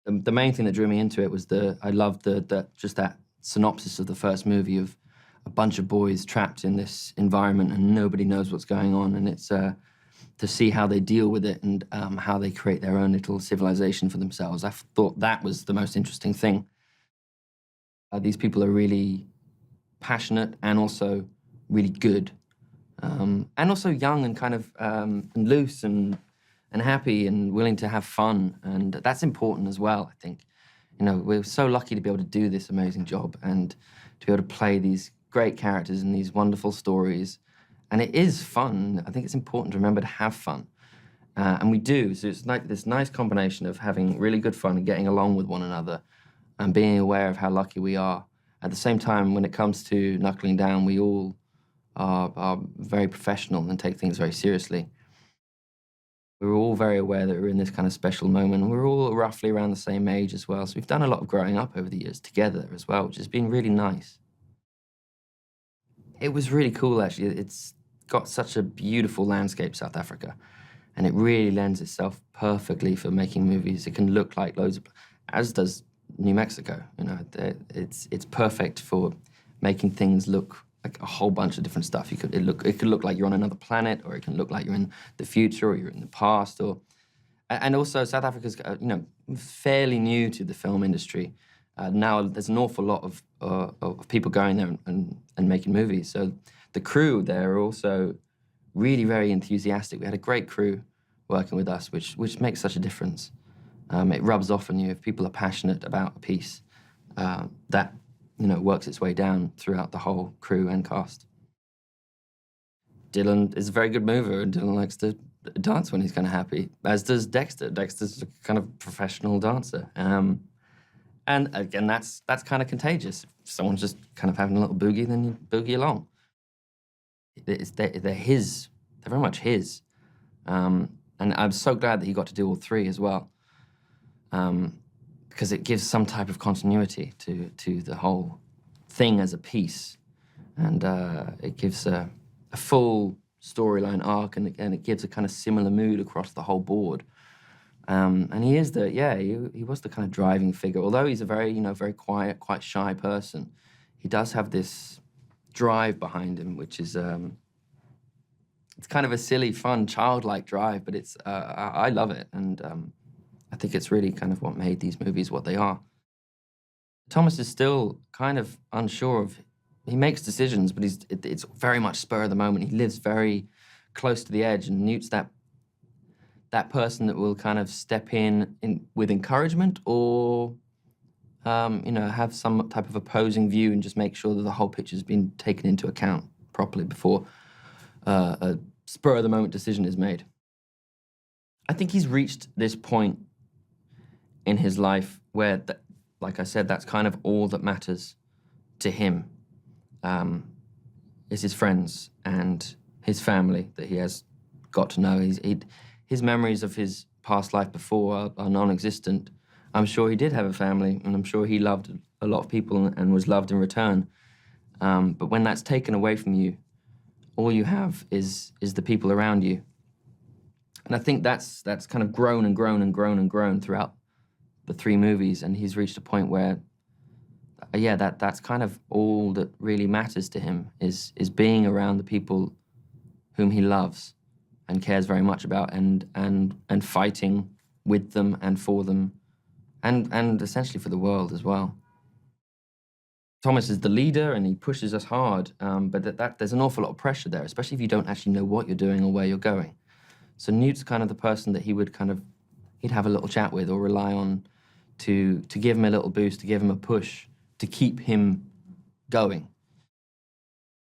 The main thing that drew me into it was I loved just that synopsis of the first movie of a bunch of boys trapped in this environment and nobody knows what's going on, and it's to see how they deal with it and how they create their own little civilization for themselves. I thought that was the most interesting thing. These people are really passionate and also really good, and also young and kind of and loose and happy and willing to have fun, and that's important as well, I think. You know, we're so lucky to be able to do this amazing job and to be able to play these great characters and these wonderful stories, and it is fun. I think it's important to remember to have fun, and we do. So it's like this nice combination of having really good fun and getting along with one another and being aware of how lucky we are. At the same time, when it comes to knuckling down, we all are very professional and take things very seriously. We're all very aware that we're in this kind of special moment. We're all roughly around the same age as well, so we've done a lot of growing up over the years together as well, which has been really nice. It was really cool, actually. It's got such a beautiful landscape, South Africa, and it really lends itself perfectly for making movies. It can look like loads of, as does New Mexico. You know, it's perfect for making things look like a whole bunch of different stuff. It could look like you're on another planet, or it can look like you're in the future, or you're in the past, and also South Africa's you know, fairly new to the film industry. Now there's an awful lot of people going there and making movies. So the crew there are also really very enthusiastic. We had a great crew working with us, which makes such a difference. It rubs off on you if people are passionate about a piece. That, you know, works its way down throughout the whole crew and cast. Dylan is a very good mover, and Dylan likes to dance when he's kind of happy, as does Dexter. Dexter's a kind of professional dancer. And again, that's kind of contagious. If someone's just kind of having a little boogie, then you boogie along. They're his. They're very much his. And I'm so glad that he got to do all three as well, because it gives some type of continuity to the whole thing as a piece, and it gives a full storyline arc, and it gives a kind of similar mood across the whole board. And he is he was the kind of driving figure. Although he's a very, you know, very quiet, quite shy person, he does have this drive behind him, which is it's kind of a silly, fun, childlike drive, but it's I love it, and I think it's really kind of what made these movies what they are. Thomas is still kind of unsure of. He makes decisions, but it's very much spur of the moment. He lives very close to the edge, and Newt's that person that will kind of step in with encouragement, or you know, have some type of opposing view and just make sure that the whole picture's been taken into account properly before a spur-of-the-moment decision is made. I think he's reached this point in his life where, like I said, that's kind of all that matters to him, is his friends and his family that he has got to know. His memories of his past life before are non-existent. I'm sure he did have a family, and I'm sure he loved a lot of people and was loved in return. But when that's taken away from you, all you have is the people around you. And I think that's kind of grown and grown and grown and grown throughout the three movies, and he's reached a point where, yeah, that's kind of all that really matters to him, is being around the people whom he loves and cares very much about, and fighting with them and for them, and essentially for the world as well. Thomas is the leader, and he pushes us hard, but there's an awful lot of pressure there, especially if you don't actually know what you're doing or where you're going. So Newt's kind of the person that he'd have a little chat with or rely on to give him a little boost, to give him a push, to keep him going.